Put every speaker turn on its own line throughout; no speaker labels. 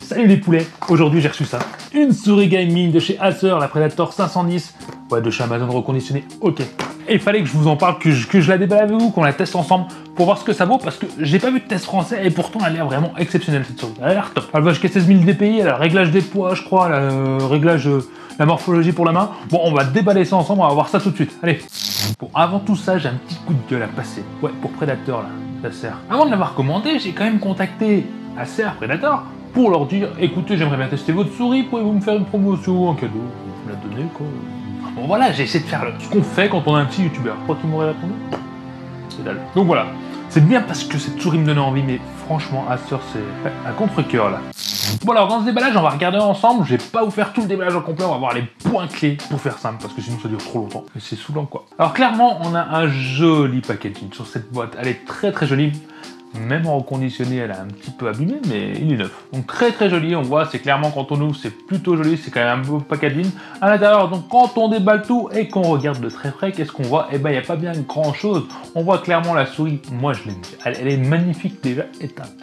Salut les poulets, aujourd'hui j'ai reçu ça. Une souris gaming de chez Acer, la Predator 510. Ouais, de chez Amazon reconditionnée, ok. Et il fallait que je vous en parle, que je la déballe avec vous, qu'on la teste ensemble pour voir ce que ça vaut, parce que j'ai pas vu de test français et pourtant elle a l'air vraiment exceptionnelle cette souris. Elle a l'air top. Elle va jusqu'à 16 000 dpi, elle a le réglage des poids, je crois, le réglage, la morphologie pour la main. Bon, on va déballer ça ensemble, on va voir ça tout de suite. Allez. Bon, avant tout ça, j'ai un petit coup de gueule à passer. Ouais, pour Predator là, Acer. Avant de l'avoir commandé, j'ai quand même contacté Acer Predator pour leur dire, écoutez, j'aimerais bien tester votre souris, pouvez-vous me faire une promotion, un cadeau, vous me la donnez quoi. Bon voilà, j'ai essayé de faire ce qu'on fait quand on a un petit youtubeur. Pourquoi tu m'aurais répondu? C'est dalle. Donc voilà, c'est bien parce que cette souris me donnait envie, mais franchement, Acer, c'est un contre-cœur là. Bon alors, dans ce déballage, on va regarder ensemble. Je vais pas vous faire tout le déballage en complet, on va voir les points clés pour faire simple, parce que sinon ça dure trop longtemps. Et c'est saoulant quoi. Alors clairement, on a un joli packaging sur cette boîte. Elle est très très jolie. Même en reconditionné, elle a un petit peu abîmé, mais il est neuf. Donc très très joli, on voit, c'est clairement quand on ouvre, c'est plutôt joli, c'est quand même un beau packaging. À l'intérieur, donc quand on déballe tout et qu'on regarde de très près, qu'est-ce qu'on voit? Eh ben, il n'y a pas bien grand chose. On voit clairement la souris, moi je l'aime, elle est magnifique déjà éteinte.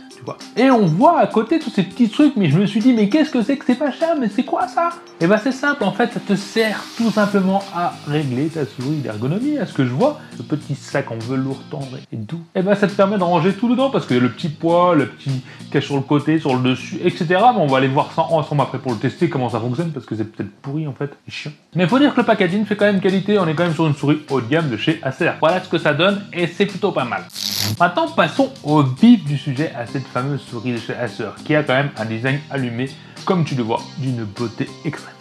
Et on voit à côté tous ces petits trucs, mais je me suis dit, mais qu'est-ce que c'est que ces machins? Mais c'est quoi ça? Et bah c'est simple, en fait, ça te sert tout simplement à régler ta souris d'ergonomie, à ce que je vois. Ce petit sac en velours tendre et doux. Et bah ça te permet de ranger tout dedans, parce que le petit poids, le petit cache sur le côté, sur le dessus, etc. Mais on va aller voir ça ensemble après pour le tester, comment ça fonctionne, parce que c'est peut-être pourri en fait, c'est chiant. Mais faut dire que le packaging fait quand même qualité, on est quand même sur une souris haut de gamme de chez Acer. Voilà ce que ça donne, et c'est plutôt pas mal. Maintenant, passons au vif du sujet, à cette fameuse souris de chez Acer, qui a quand même un design allumé, comme tu le vois, d'une beauté extrême.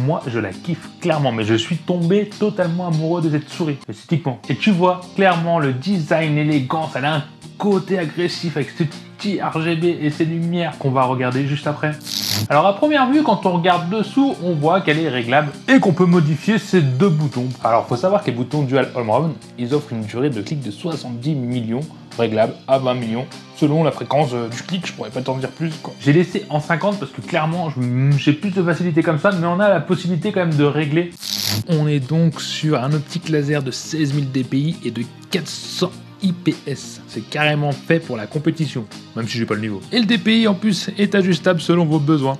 Moi, je la kiffe clairement, mais je suis tombé totalement amoureux de cette souris, esthétiquement. Et tu vois clairement le design, l'élégance, elle a un côté agressif avec ce petit RGB et ces lumières qu'on va regarder juste après. Alors à première vue, quand on regarde dessous, on voit qu'elle est réglable et qu'on peut modifier ces deux boutons. Alors faut savoir que les boutons Dual Home Run, ils offrent une durée de clic de 70 millions, réglable à 20 millions, selon la fréquence du clic, je pourrais pas t'en dire plus quoi. J'ai laissé en 50 parce que clairement, j'ai plus de facilité comme ça, mais on a la possibilité quand même de régler. On est donc sur un optique laser de 16 000 dpi et de 400 IPS, c'est carrément fait pour la compétition, même si j'ai pas le niveau. Et le DPI en plus est ajustable selon vos besoins.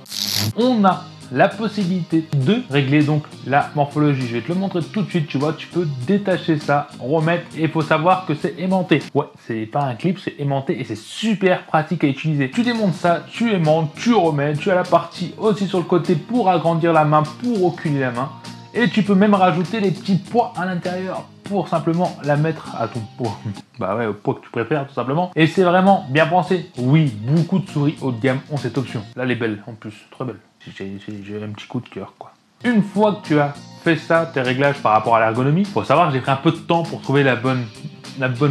On a la possibilité de régler donc la morphologie. Je vais te le montrer tout de suite, tu vois, tu peux détacher ça, remettre, et il faut savoir que c'est aimanté. Ouais, c'est pas un clip, c'est aimanté et c'est super pratique à utiliser. Tu démontes ça, tu aimantes, tu remets, tu as la partie aussi sur le côté pour agrandir la main, pour reculer la main. Et tu peux même rajouter des petits poids à l'intérieur pour simplement la mettre à ton poids. Bah ouais, au poids que tu préfères tout simplement. Et c'est vraiment bien pensé. Oui, beaucoup de souris haut de gamme ont cette option. Là, elle est belle en plus, très belle. J'ai un petit coup de cœur quoi. Une fois que tu as fait ça, tes réglages par rapport à l'ergonomie, faut savoir que j'ai pris un peu de temps pour trouver la bonne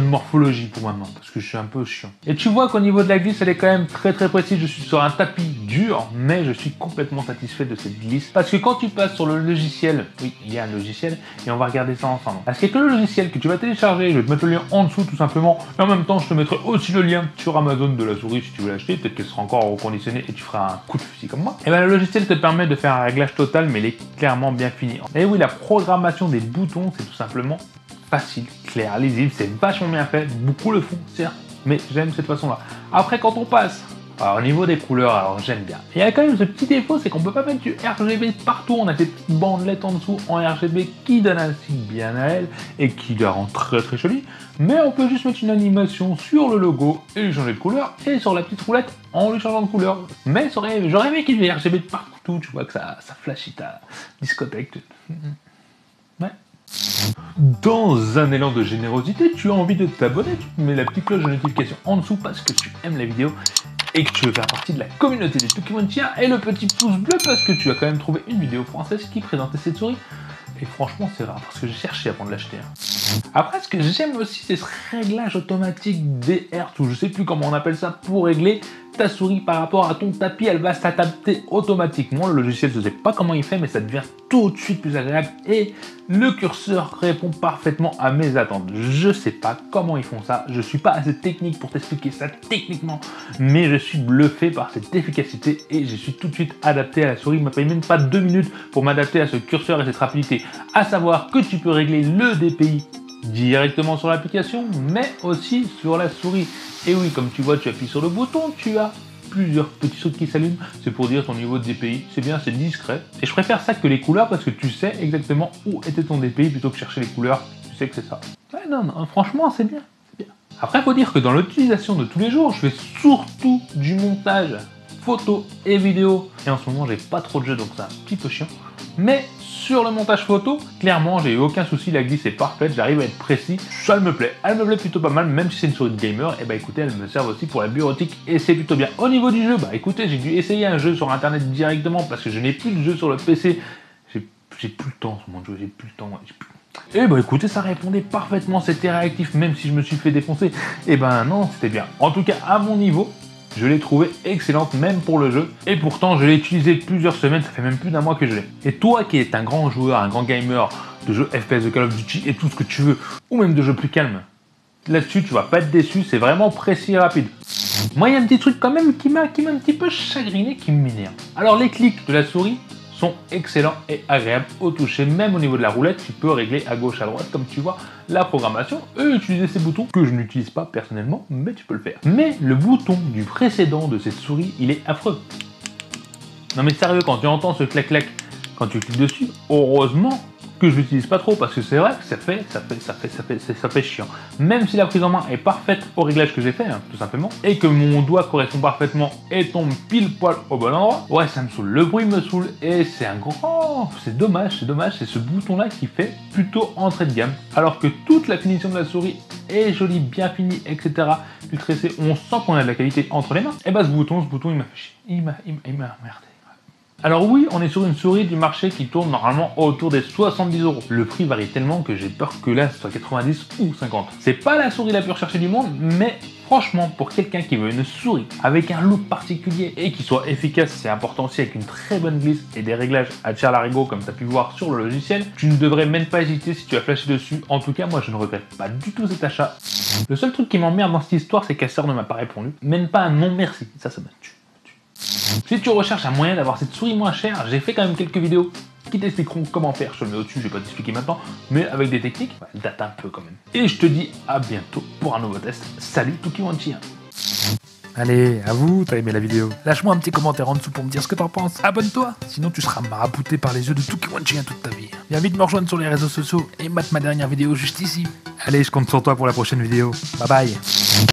morphologie pour ma main, parce que je suis un peu chiant. Et tu vois qu'au niveau de la glisse, elle est quand même très très précise. Je suis sur un tapis dur, mais je suis complètement satisfait de cette glisse. Parce que quand tu passes sur le logiciel, oui, il y a un logiciel, et on va regarder ça ensemble. Parce qu'il y a que le logiciel que tu vas télécharger, je vais te mettre le lien en dessous tout simplement, et en même temps, je te mettrai aussi le lien sur Amazon de la souris si tu veux l'acheter. Peut-être qu'elle sera encore reconditionnée et tu feras un coup de fusil comme moi. Et bien le logiciel te permet de faire un réglage total, mais il est clairement bien fini. Et oui, la programmation des boutons, c'est tout simplement facile, clair, lisible, c'est vachement bien fait, beaucoup le font, certes, mais j'aime cette façon-là. Après, quand on passe, alors au niveau des couleurs, alors j'aime bien. Il y a quand même ce petit défaut, c'est qu'on peut pas mettre du RGB partout, on a ces petites bandelettes en dessous en RGB qui donnent un style bien à elle et qui la rend très très jolie, mais on peut juste mettre une animation sur le logo et lui changer de couleur, et sur la petite roulette en lui changeant de couleur. Mais j'aurais aimé qu'il y ait du RGB de partout, tu vois, que ça flashy ta discothèque. Ouais. Dans un élan de générosité, tu as envie de t'abonner, tu mets la petite cloche de notification en dessous parce que tu aimes la vidéo et que tu veux faire partie de la communauté des Toukimountiens, et le petit pouce bleu parce que tu as quand même trouvé une vidéo française qui présentait cette souris. Et franchement, c'est rare parce que j'ai cherché avant de l'acheter. Après, ce que j'aime aussi, c'est ce réglage automatique des hertz, ou je sais plus comment on appelle ça, pour régler ta souris par rapport à ton tapis. Elle va s'adapter automatiquement. Le logiciel, je ne sais pas comment il fait, mais ça devient tout de suite plus agréable. Et le curseur répond parfaitement à mes attentes. Je sais pas comment ils font ça. Je suis pas assez technique pour t'expliquer ça techniquement, mais je suis bluffé par cette efficacité et je suis tout de suite adapté à la souris. Il m'a pris même pas 2 minutes pour m'adapter à ce curseur et cette rapidité. À savoir que tu peux régler le DPI directement sur l'application, mais aussi sur la souris. Et oui, comme tu vois, tu appuies sur le bouton, tu as plusieurs petits trucs qui s'allument, c'est pour dire ton niveau de DPI, c'est bien, c'est discret. Et je préfère ça que les couleurs parce que tu sais exactement où était ton DPI plutôt que chercher les couleurs, tu sais que c'est ça. Ouais, non, franchement, c'est bien. Après, il faut dire que dans l'utilisation de tous les jours, je fais surtout du montage photo et vidéo. Et en ce moment, j'ai pas trop de jeux, donc c'est un petit peu chiant. Mais sur le montage photo, clairement, j'ai eu aucun souci, la glisse est parfaite, j'arrive à être précis. Ça me plaît, elle me plaît plutôt pas mal, même si c'est une souris de gamer, et bah écoutez, elle me sert aussi pour la bureautique et c'est plutôt bien. Au niveau du jeu, bah écoutez, j'ai dû essayer un jeu sur internet directement parce que je n'ai plus de jeu sur le PC. J'ai plus le temps sur mon jeu, j'ai plus le temps. Et bah écoutez, ça répondait parfaitement, c'était réactif, même si je me suis fait défoncer. Et ben non, c'était bien. En tout cas, à mon niveau, je l'ai trouvée excellente, même pour le jeu. Et pourtant, je l'ai utilisé plusieurs semaines, ça fait même plus d'un mois que je l'ai. Et toi qui es un grand joueur, un grand gamer de jeux FPS, de Call of Duty et tout ce que tu veux, ou même de jeux plus calmes, là-dessus, tu vas pas être déçu, c'est vraiment précis et rapide. Moi, il y a un petit truc quand même qui m'a un petit peu chagriné, qui m'énerve. Alors, les clics de la souris sont excellents et agréables au toucher, même au niveau de la roulette, tu peux régler à gauche, à droite, comme tu vois, la programmation, et utiliser ces boutons que je n'utilise pas personnellement, mais tu peux le faire. Mais le bouton du précédent de cette souris, il est affreux. Non mais sérieux, quand tu entends ce clac-clac, quand tu cliques dessus, heureusement que je l'utilise pas trop, parce que c'est vrai que ça fait chiant. Même si la prise en main est parfaite au réglage que j'ai fait, hein, tout simplement, et que mon doigt correspond parfaitement et tombe pile poil au bon endroit, ouais, ça me saoule. Le bruit me saoule et c'est un grand... C'est dommage, c'est ce bouton-là qui fait plutôt entrée de gamme. Alors que toute la finition de la souris est jolie, bien finie, etc. Puis tressé, on sent qu'on a de la qualité entre les mains. Et bah ce bouton, il m'a fait chier. Il m'a emmerdé. Alors oui, on est sur une souris du marché qui tourne normalement autour des 70 €. Le prix varie tellement que j'ai peur que là ce soit 90 ou 50. C'est pas la souris la plus recherchée du monde, mais franchement, pour quelqu'un qui veut une souris avec un look particulier et qui soit efficace, c'est important aussi avec une très bonne glisse et des réglages à tir larigot comme tu as pu voir sur le logiciel, tu ne devrais même pas hésiter si tu as flashé dessus. En tout cas, moi je ne regrette pas du tout cet achat. Le seul truc qui m'emmerde dans cette histoire, c'est qu'Acer ne m'a pas répondu. Même pas un non merci, ça me tue. Si tu recherches un moyen d'avoir cette souris moins chère, j'ai fait quand même quelques vidéos qui t'expliqueront comment faire. Je te le mets au-dessus, je vais pas t'expliquer maintenant, mais avec des techniques, elle date un peu quand même. Et je te dis à bientôt pour un nouveau test. Salut Tukiwanchi.
Allez, à vous, t'as aimé la vidéo. Lâche-moi un petit commentaire en dessous pour me dire ce que t'en penses. Abonne-toi, sinon tu seras marabouté par les yeux de Tukiwanchi toute ta vie. Viens vite me rejoindre sur les réseaux sociaux et mate ma dernière vidéo juste ici. Allez, je compte sur toi pour la prochaine vidéo. Bye bye.